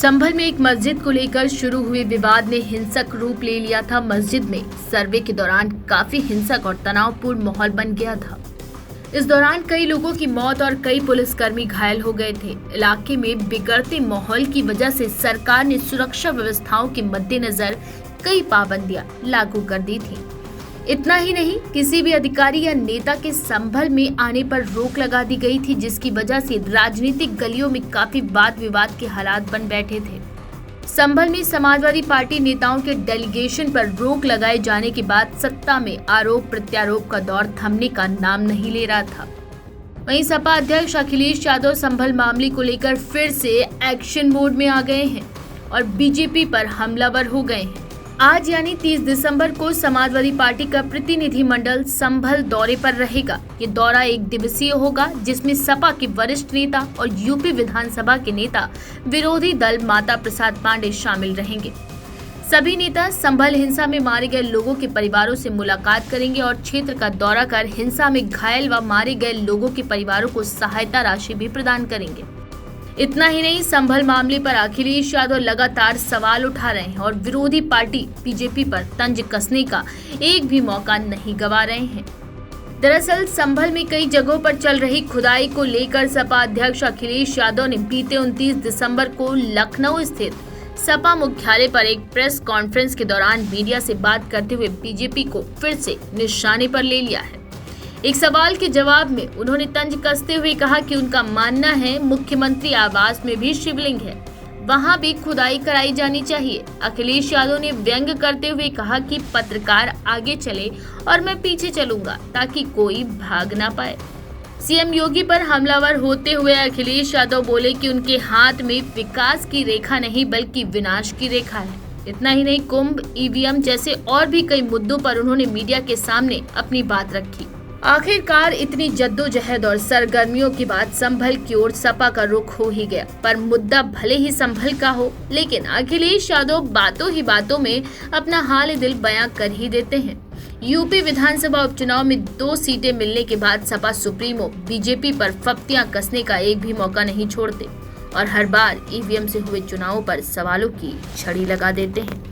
संभल में एक मस्जिद को लेकर शुरू हुए विवाद ने हिंसक रूप ले लिया था। मस्जिद में सर्वे के दौरान काफी हिंसक और तनावपूर्ण माहौल बन गया था। इस दौरान कई लोगों की मौत और कई पुलिसकर्मी घायल हो गए थे। इलाके में बिगड़ते माहौल की वजह से सरकार ने सुरक्षा व्यवस्थाओं के मद्देनजर कई पाबंदियां लागू कर दी थी। इतना ही नहीं, किसी भी अधिकारी या नेता के संभल में आने पर रोक लगा दी गई थी, जिसकी वजह से राजनीतिक गलियों में काफी वाद विवाद के हालात बन बैठे थे। संभल में समाजवादी पार्टी नेताओं के डेलीगेशन पर रोक लगाए जाने के बाद सत्ता में आरोप प्रत्यारोप का दौर थमने का नाम नहीं ले रहा था। वहीं सपा अध्यक्ष अखिलेश यादव संभल मामले को लेकर फिर से एक्शन मोड में आ गए हैं और बीजेपी पर हमलावर हो गए हैं। आज यानी 30 दिसंबर को समाजवादी पार्टी का प्रतिनिधिमंडल संभल दौरे पर रहेगा। ये दौरा एक दिवसीय होगा, जिसमें सपा के वरिष्ठ नेता और यूपी विधानसभा के नेता विरोधी दल माता प्रसाद पांडे शामिल रहेंगे। सभी नेता संभल हिंसा में मारे गए लोगों के परिवारों से मुलाकात करेंगे और क्षेत्र का दौरा कर हिंसा में घायल व मारे गए लोगों के परिवारों को सहायता राशि भी प्रदान करेंगे। इतना ही नहीं, संभल मामले पर अखिलेश यादव लगातार सवाल उठा रहे हैं और विरोधी पार्टी बीजेपी पर तंज कसने का एक भी मौका नहीं गंवा रहे हैं। दरअसल संभल में कई जगहों पर चल रही खुदाई को लेकर सपा अध्यक्ष अखिलेश यादव ने बीते 29 दिसंबर को लखनऊ स्थित सपा मुख्यालय पर एक प्रेस कॉन्फ्रेंस के दौरान मीडिया से बात करते हुए बीजेपी को फिर से निशाने पर ले लिया है। एक सवाल के जवाब में उन्होंने तंज कसते हुए कहा कि उनका मानना है मुख्यमंत्री आवास में भी शिवलिंग है, वहां भी खुदाई कराई जानी चाहिए। अखिलेश यादव ने व्यंग करते हुए कहा कि पत्रकार आगे चले और मैं पीछे चलूंगा ताकि कोई भाग ना पाए। सीएम योगी पर हमलावर होते हुए अखिलेश यादव बोले कि उनके हाथ में विकास की रेखा नहीं बल्कि विनाश की रेखा है। इतना ही नहीं, कुंभ, ईवीएम जैसे और भी कई मुद्दों पर उन्होंने मीडिया के सामने अपनी बात रखी। आखिरकार इतनी जद्दोजहद और सरगर्मियों के बाद संभल की ओर सपा का रुख हो ही गया। पर मुद्दा भले ही संभल का हो, लेकिन अखिलेश यादव बातों ही बातों में अपना हाल दिल बयां कर ही देते हैं। यूपी विधानसभा उपचुनाव में 2 सीटें मिलने के बाद सपा सुप्रीमो बीजेपी पर फप्तियां कसने का एक भी मौका नहीं छोड़ते और हर बार ईवीएम से हुए चुनावों पर सवालों की छड़ी लगा देते हैं।